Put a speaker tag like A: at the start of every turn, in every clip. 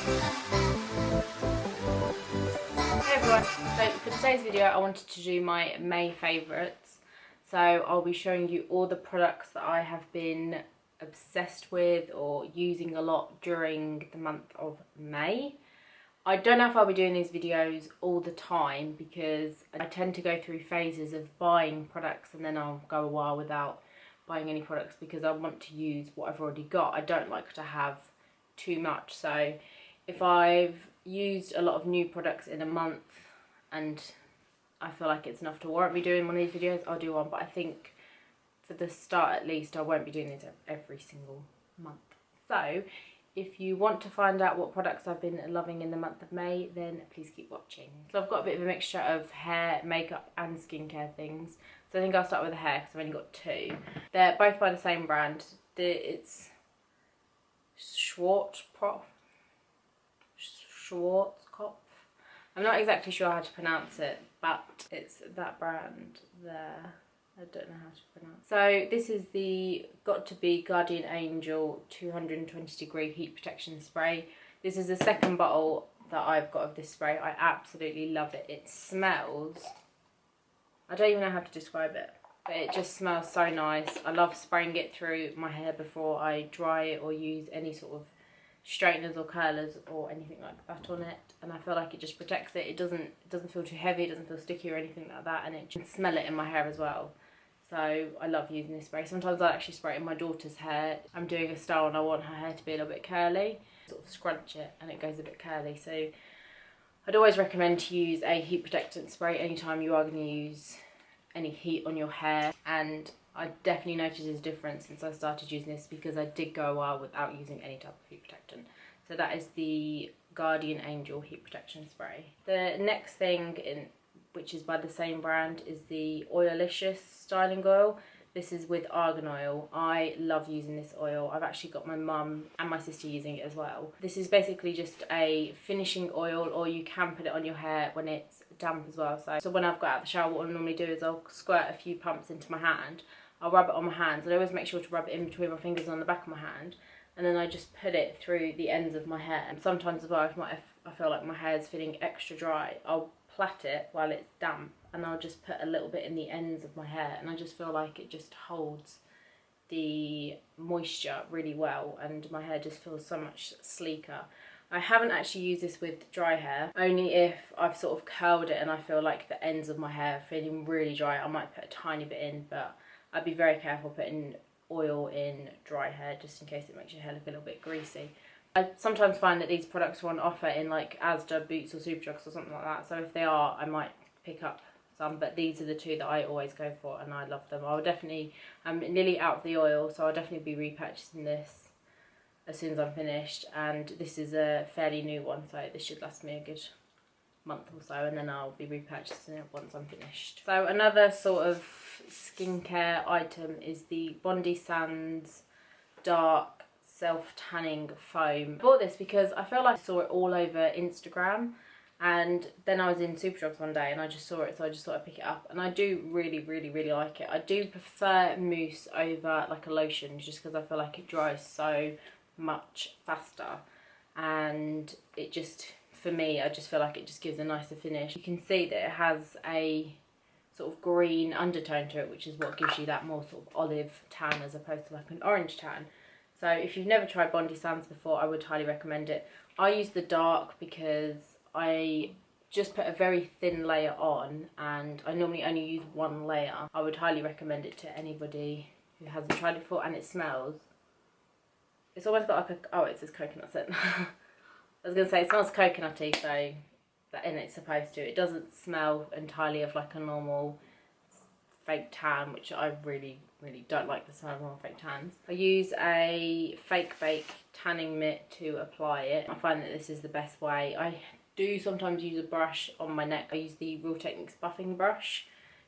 A: Hey everyone, so for today's video I wanted to do my May favourites. So I'll be showing you all the products that I have been obsessed with or using a lot during the month of May. I don't know if I'll be doing these videos all the time because I tend to go through phases of buying products and then I'll go a while without buying any products because I want to use what I've already got. I don't like to have too much. So if I've used a lot of new products in a month and I feel like it's enough to warrant me doing one of these videos, I'll do one. But I think for the start at least I won't be doing these every single month. So if you want to find out what products I've been loving in the month of May, then please keep watching. So I've got a bit of a mixture of hair, makeup and skincare things. So I think I'll start with the hair because I've only got two. They're both by the same brand. It's Schwarzkopf. I'm not exactly sure how to pronounce it, but it's that brand there. I don't know how to pronounce. So this is the Got to Be Guardian Angel 220 degree heat protection spray. This is the second bottle that I've got of this spray. I absolutely love it. It smells, I don't even know how to describe it, but it just smells so nice. I love spraying it through my hair before I dry it or use any sort of straighteners or curlers or anything like that on it, and I feel like it just protects it. It doesn't feel too heavy, it doesn't feel sticky or anything like that, and it can smell it in my hair as well. So I love using this spray. Sometimes I actually spray it in my daughter's hair. I'm doing a style and I want her hair to be a little bit curly, sort of scrunch it and it goes a bit curly. So I'd always recommend to use a heat protectant spray anytime you are going to use any heat on your hair, and I definitely noticed a difference since I started using this because I did go a while without using any type of heat protectant. So that is the Guardian Angel Heat Protection Spray. The next thing, which is by the same brand, is the oil-licious styling oil. This is with argan oil. I love using this oil. I've actually got my mum and my sister using it as well. This is basically just a finishing oil, or you can put it on your hair when it's damp as well. So when I've got out of the shower, what I normally do is I'll squirt a few pumps into my hand. I'll rub it on my hands, and I always make sure to rub it in between my fingers and on the back of my hand, and then I just put it through the ends of my hair. And sometimes as well, if I feel like my hair is feeling extra dry, I'll plait it while it's damp, and I'll just put a little bit in the ends of my hair, and I just feel like it just holds the moisture really well, and my hair just feels so much sleeker. I haven't actually used this with dry hair, only if I've sort of curled it and I feel like the ends of my hair are feeling really dry. I might put a tiny bit in, but I'd be very careful putting oil in dry hair just in case it makes your hair look a little bit greasy. I sometimes find that these products are on offer in like Asda, Boots or Superdrug or something like that, so if they are, I might pick up some, but these are the two that I always go for and I love them. I'll definitely, I'm nearly out of the oil, so I'll definitely be repurchasing this as soon as I'm finished, and this is a fairly new one, so this should last me a good month or so, and then I'll be repurchasing it once I'm finished. So another sort of skincare item is the Bondi Sands Dark Self-Tanning Foam. I bought this because I feel like I saw it all over Instagram, and then I was in Superdrug one day and I just saw it, so I just thought I'd pick it up, and I do really like it. I do prefer mousse over like a lotion just because I feel like it dries so much faster, and it just, for me, I just feel like it just gives a nicer finish. You can see that it has a sort of green undertone to it, which is what gives you that more sort of olive tan as opposed to like an orange tan. So if you've never tried Bondi Sands before, I would highly recommend it. I use the dark because I just put a very thin layer on, and I normally only use one layer. I would highly recommend it to anybody who hasn't tried it before, and it smells, it's almost got like a, oh, it says coconut scent. I was going to say it smells coconutty, so and it's supposed to. It doesn't smell entirely of like a normal fake tan, which I really don't like the smell of normal fake tans. I use a fake bake tanning mitt to apply it. I find that this is the best way. I do sometimes use a brush on my neck. I use the Real Techniques buffing brush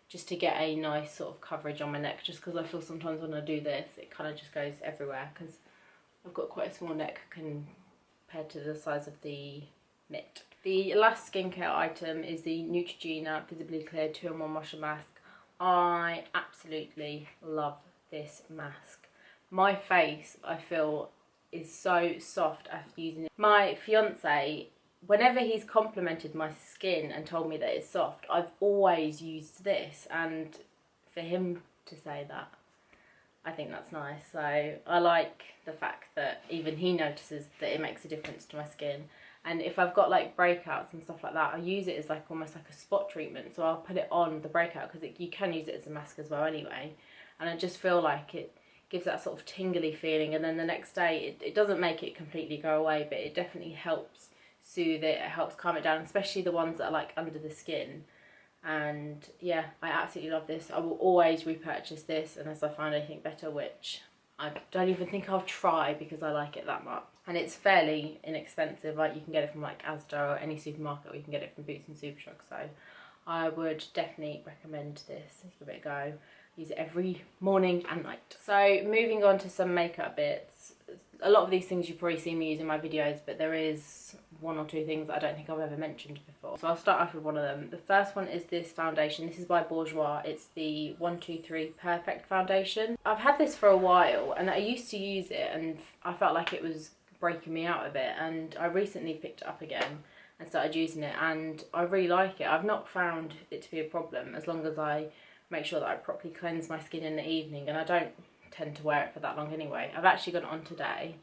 A: just to get a nice sort of coverage on my neck, just because I feel sometimes when I do this it kind of just goes everywhere because I've got quite a small neck compared to the size of the mitt. The last skincare item is the Neutrogena Visibly Clear 2-in-1 Wash and Mask. I absolutely love this mask. My face, I feel, is so soft after using it. My fiance, whenever he's complimented my skin and told me that it's soft, I've always used this, and for him to say that, I think that's nice. So I like the fact that even he notices that it makes a difference to my skin. And if I've got like breakouts and stuff like that, I use it as like almost like a spot treatment. So I'll put it on the breakout, because you can use it as a mask as well anyway. And I just feel like it gives that sort of tingly feeling, and then the next day it doesn't make it completely go away, but it definitely helps soothe it, it helps calm it down, especially the ones that are like under the skin. And yeah, I absolutely love this. I will always repurchase this unless I find anything better, which I don't even think I'll try, because I like it that much. And it's fairly inexpensive, like you can get it from like Asda or any supermarket, or you can get it from Boots and Supershock. So I would definitely recommend this. Give it a go. Use it every morning and night. So moving on to some makeup bits. A lot of these things you've probably seen me use in my videos, but there is one or two things that I don't think I've ever mentioned before. So I'll start off with one of them. The first one is this foundation. This is by Bourjois. It's the 123 Perfect foundation. I've had this for a while, and I used to use it, and I felt like it was breaking me out a bit, and I recently picked it up again and started using it, and I really like it. I've not found it to be a problem, as long as I make sure that I properly cleanse my skin in the evening, and I don't tend to wear it for that long anyway. I've actually got it on today.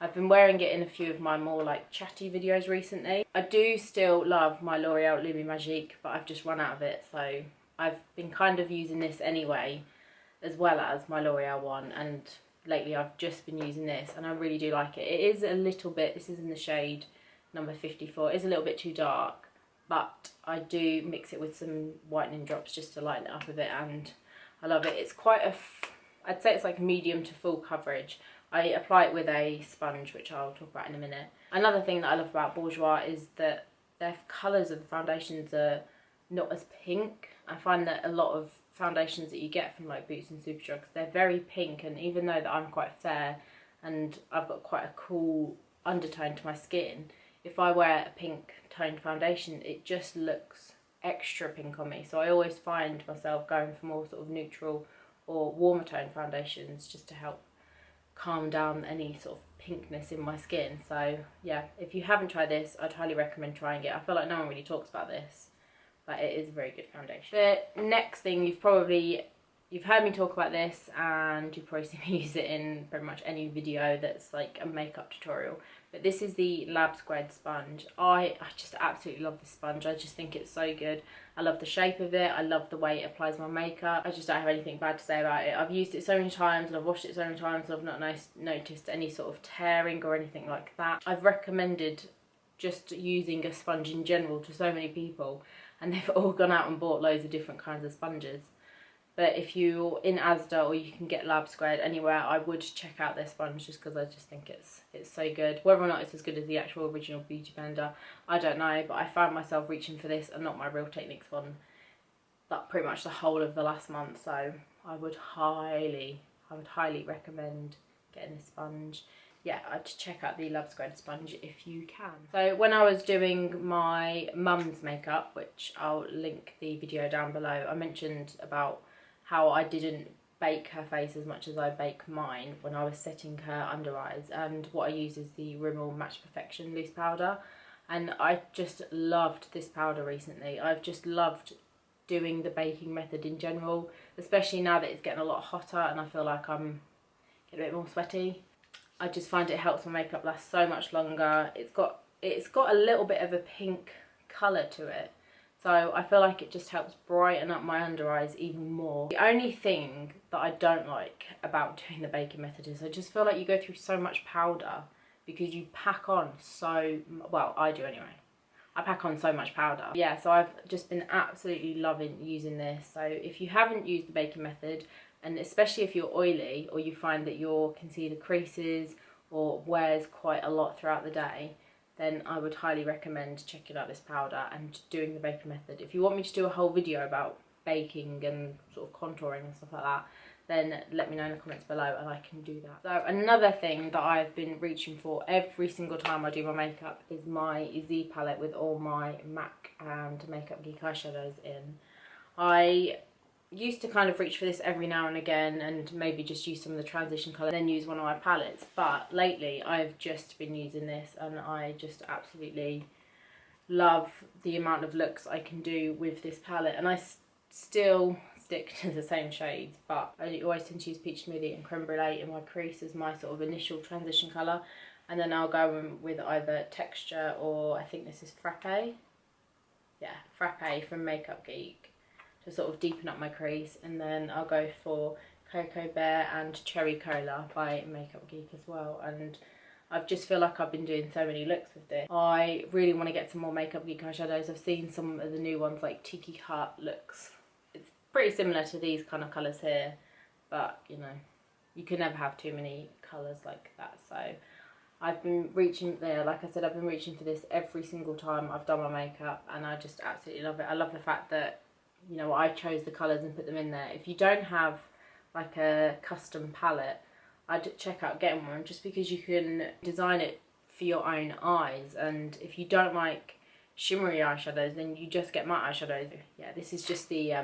A: I've been wearing it in a few of my more like chatty videos recently. I do still love my L'Oreal Rimmel Match Perfection, but I've just run out of it, so I've been kind of using this anyway, as well as my L'Oreal one, and lately I've just been using this, and I really do like it. It is a little bit, this is in the shade number 54, it's a little bit too dark, but I do mix it with some whitening drops just to lighten it up a bit, and I love it. It's quite a, I'd say it's like medium to full coverage. I apply it with a sponge, which I'll talk about in a minute. Another thing that I love about Bourjois is that their colours of the foundations are not as pink. I find that a lot of foundations that you get from like Boots and Supershock, they're very pink, and even though that I'm quite fair and I've got quite a cool undertone to my skin, if I wear a pink toned foundation, it just looks extra pink on me. So I always find myself going for more sort of neutral or warmer toned foundations, just to help calm down any sort of pinkness in my skin. So yeah, if you haven't tried this, I'd highly recommend trying it. I feel like no one really talks about this, but it is a very good foundation. The next thing, you've heard me talk about this, and you've probably seen me use it in pretty much any video that's like a makeup tutorial. But this is the Lab Squared sponge. I just absolutely love this sponge. I just think it's so good. I love the shape of it. I love the way it applies my makeup. I just don't have anything bad to say about it. I've used it so many times, and I've washed it so many times, and I've not noticed any sort of tearing or anything like that. I've recommended just using a sponge in general to so many people, and they've all gone out and bought loads of different kinds of sponges. But if you're in Asda, or you can get Lab Squared anywhere, I would check out their sponge, just because I just think it's so good. Whether or not it's as good as the actual original Beauty Blender, I don't know, but I found myself reaching for this and not my Real Techniques one, but pretty much the whole of the last month. So I would highly recommend getting this sponge. Yeah, I'd check out the Lab Squared sponge if you can. So when I was doing my mum's makeup, which I'll link the video down below, I mentioned about how I didn't bake her face as much as I bake mine when I was setting her under eyes, and what I use is the Rimmel Match Perfection loose powder, and I just loved this powder recently. I've just loved doing the baking method in general, especially now that it's getting a lot hotter and I feel like I'm getting a bit more sweaty. I just find it helps my makeup last so much longer. It's got a little bit of a pink colour to it, so I feel like it just helps brighten up my under eyes even more. The only thing that I don't like about doing the baking method is I just feel like you go through so much powder, because you pack on so, well, I do anyway. I pack on so much powder. Yeah, so I've just been absolutely loving using this. So if you haven't used the baking method, and especially if you're oily, or you find that your concealer creases or wears quite a lot throughout the day, then I would highly recommend checking out this powder and doing the baking method. If you want me to do a whole video about baking and sort of contouring and stuff like that, then let me know in the comments below and I can do that. So another thing that I've been reaching for every single time I do my makeup is my Z palette with all my MAC and MakeupGeek eyeshadows in. I used to kind of reach for this every now and again and maybe just use some of the transition colour, then use one of my palettes. But lately I've just been using this and I just absolutely love the amount of looks I can do with this palette. And I still stick to the same shades, but I always tend to use Peach Smoothie and Creme Brulee in my crease as my sort of initial transition colour. And then I'll go in with either Texture or I think this is Frappe. Yeah, Frappe from MakeupGeek to sort of deepen up my crease. And then I'll go for Cocoa Bear and Cherry Cola by MakeupGeek as well. And I just feel like I've been doing so many looks with this. I really want to get some more MakeupGeek eyeshadows. I've seen some of the new ones like Tiki Hut looks. It's pretty similar to these kind of colours here, but you know, you can never have too many colours like that. So I've been reaching there, like I said, I've been reaching for this every single time I've done my makeup, and I just absolutely love it. I love the fact that, you know, I chose the colours and put them in there. If you don't have like a custom palette, I'd check out getting one, just because you can design it for your own eyes. And if you don't like shimmery eyeshadows, then you just get matte eyeshadows. Yeah, this is just the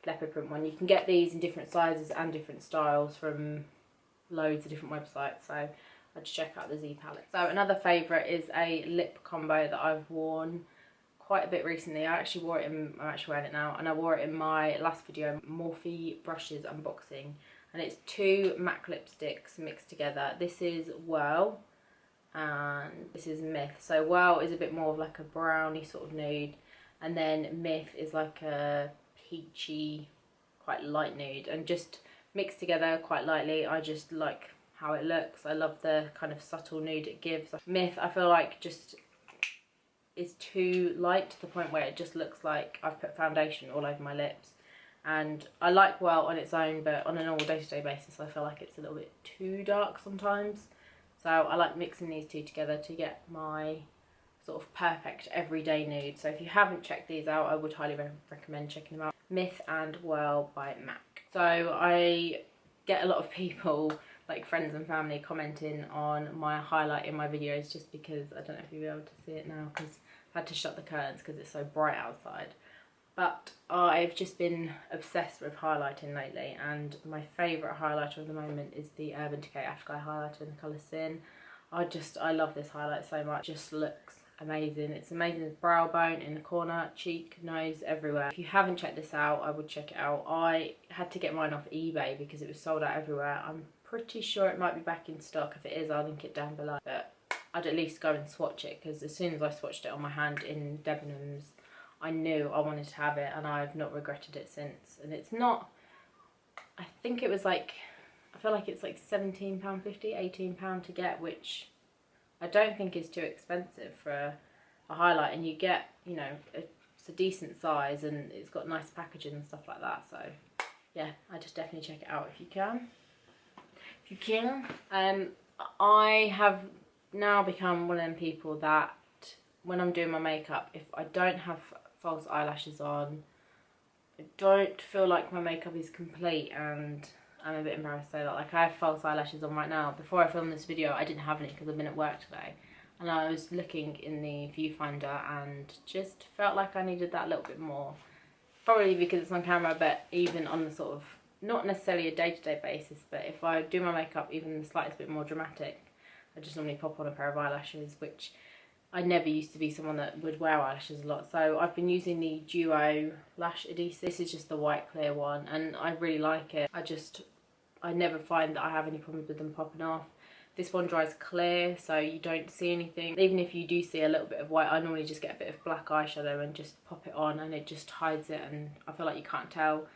A: leopard print one. You can get these in different sizes and different styles from loads of different websites, so I'd check out the Z palette. So another favourite is a lip combo that I've worn quite a bit recently. I'm actually wearing it now, and I wore it in my last video, Morphe brushes unboxing, and it's two MAC lipsticks mixed together. This is Whirl and this is Myth. So Whirl is a bit more of like a browny sort of nude, and then Myth is like a peachy, quite light nude, and just mixed together quite lightly. I just like how it looks. I love the kind of subtle nude it gives. Myth, I feel like just is too light to the point where it just looks like I've put foundation all over my lips. And I like Whirl on its own, but on a normal day-to-day basis I feel like it's a little bit too dark sometimes. So I like mixing these two together to get my sort of perfect everyday nude. So if you haven't checked these out, I would highly recommend checking them out. Myth and Whirl by MAC. So I get a lot of people, like friends and family, commenting on my highlight in my videos, just because I don't know if you'll be able to see it now because I've had to shut the curtains because it's so bright outside. But I've just been obsessed with highlighting lately, and my favourite highlighter at the moment is the Urban Decay Ashguy highlighter in the colour Sin. I love this highlight so much. It just looks amazing. It's amazing with brow bone, in the corner, cheek, nose, everywhere. If you haven't checked this out, I would check it out. I had to get mine off eBay because it was sold out everywhere. I'm pretty sure it might be back in stock. If it is, I'll link it down below. But I'd at least go and swatch it, because as soon as I swatched it on my hand in Debenhams, I knew I wanted to have it, and I've not regretted it since. And it's not, I think it was like, I feel like it's like £17.50, £18 to get, which I don't think is too expensive for a highlight. And you get, you know, it's a decent size, and it's got nice packaging and stuff like that. So yeah, I just definitely check it out if you can. If you can. I have now become one of them people that when I'm doing my makeup, if I don't have false eyelashes on, I don't feel like my makeup is complete, and I'm a bit embarrassed to say that. Like, I have false eyelashes on right now. Before I filmed this video, I didn't have any because I've been at work today, and I was looking in the viewfinder and just felt like I needed that a little bit more. Probably because it's on camera, but even on the sort of, not necessarily a day-to-day basis, but if I do my makeup even the slightest bit more dramatic, I just normally pop on a pair of eyelashes, which I never used to be someone that would wear eyelashes a lot. So I've been using the Duo Lash Adhesive. This is just the white clear one, and I really like it. I never find that I have any problems with them popping off. This one dries clear, so you don't see anything. Even if you do see a little bit of white, I normally just get a bit of black eyeshadow and just pop it on, and it just hides it, and I feel like you can't tell.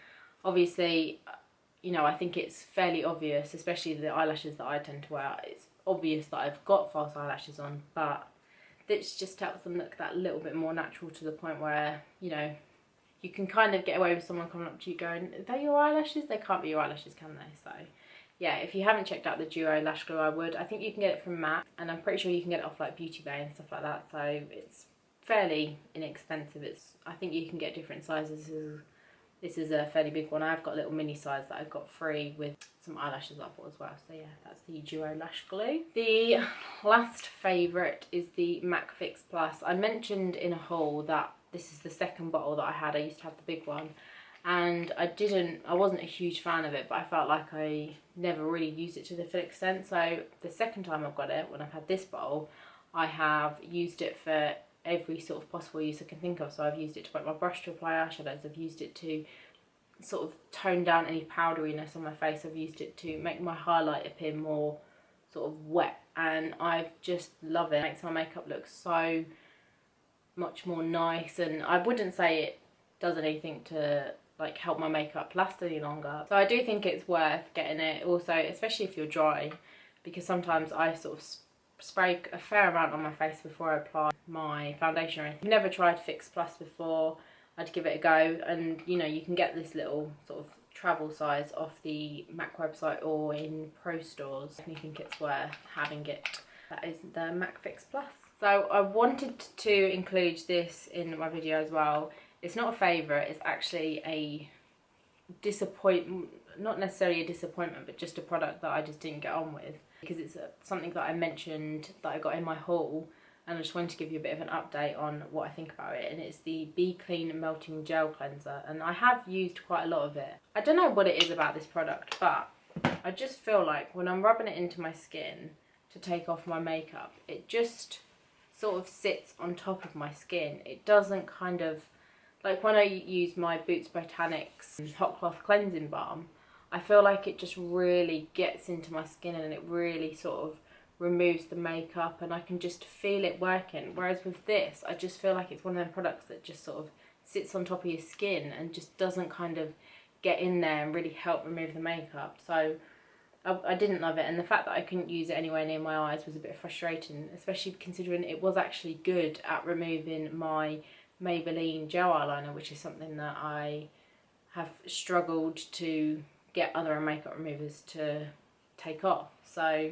A: Obviously, you know, I think it's fairly obvious, especially the eyelashes that I tend to wear. It's obvious that I've got false eyelashes on, but this just helps them look that little bit more natural, to the point where, you know, you can kind of get away with someone coming up to you going, are they your eyelashes? They can't be your eyelashes, can they? So yeah, if you haven't checked out the Duo Lash Glue, I would. I think you can get it from MAC, and I'm pretty sure you can get it off like Beauty Bay and stuff like that, so it's fairly inexpensive. I think you can get different sizes. This is a fairly big one. I've got a little mini size that I've got free with some eyelashes I bought as well. So yeah, that's the Duo Lash Glue. The last favourite is the MAC Fix Plus. I mentioned in a haul that this is the second bottle that I had. I used to have the big one, and I wasn't a huge fan of it, but I felt like I never really used it to the full extent. So the second time I've got it, when I've had this bowl, I have used it for every sort of possible use I can think of. So I've used it to wet my brush to apply eyeshadows, I've used it to sort of tone down any powderiness on my face, I've used it to make my highlight appear more sort of wet, and I just love it. It makes my makeup look so much more nice, and I wouldn't say it does anything to like help my makeup last any longer. So I do think it's worth getting it also, especially if you're dry, because sometimes I sort of spray a fair amount on my face before I apply my foundation or anything. I've never tried Fix Plus before, I'd give it a go, and you know, you can get this little sort of travel size off the MAC website or in pro stores. I think it's worth having it. That is the MAC Fix Plus. So I wanted to include this in my video as well. It's not a favourite, it's actually a disappointment, not necessarily a disappointment, but just a product that I just didn't get on with, because it's something that I mentioned that I got in my haul, and I just wanted to give you a bit of an update on what I think about it. And it's the Be Clean Melting Gel Cleanser, and I have used quite a lot of it. I don't know what it is about this product, but I just feel like when I'm rubbing it into my skin to take off my makeup, it just sort of sits on top of my skin. It doesn't kind of, like when I use my Boots Botanics Hot Cloth Cleansing Balm, I feel like it just really gets into my skin and it really sort of removes the makeup, and I can just feel it working. Whereas with this, I just feel like it's one of them products that just sort of sits on top of your skin and just doesn't kind of get in there and really help remove the makeup. So I didn't love it, and the fact that I couldn't use it anywhere near my eyes was a bit frustrating, especially considering it was actually good at removing my Maybelline gel eyeliner, which is something that I have struggled to get other makeup removers to take off. So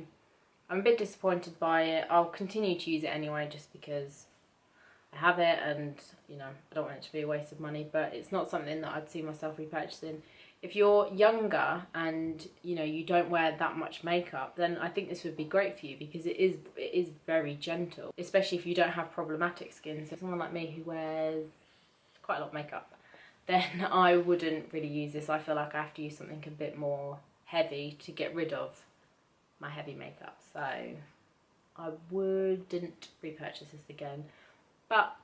A: I'm a bit disappointed by it. I'll continue to use it anyway just because I have it, and you know, I don't want it to be a waste of money, but it's not something that I'd see myself repurchasing. If you're younger and you know, you don't wear that much makeup, then I think this would be great for you, because it is very gentle, especially if you don't have problematic skin. So someone like me who wears quite a lot of makeup, then I wouldn't really use this. I feel like I have to use something a bit more heavy to get rid of my heavy makeup, so I wouldn't repurchase this again. But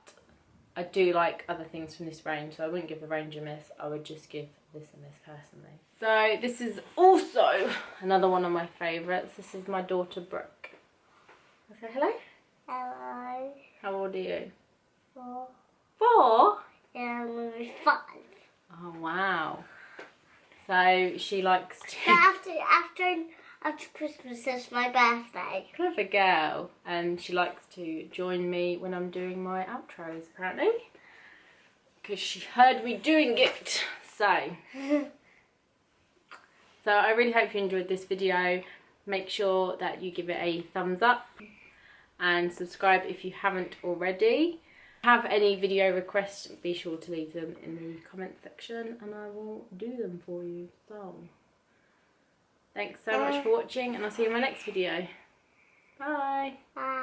A: I do like other things from this range, so I wouldn't give the range a miss. I would just give this a miss personally. So this is also another one of my favourites. This is my daughter Brooke. Say hello.
B: Hello.
A: How old are you?
B: 4.
A: 4?
B: Yeah, I'm gonna be 5.
A: Oh wow. So she likes to...
B: After Christmas, it's my birthday.
A: Clever girl. And she likes to join me when I'm doing my outros, apparently, because she heard me doing it. So I really hope you enjoyed this video. Make sure that you give it a thumbs up and subscribe if you haven't already. Have any video requests, be sure to leave them in the comment section and I will do them for you. So thanks so much for watching, and I'll see you in my next video. Bye.
B: Bye.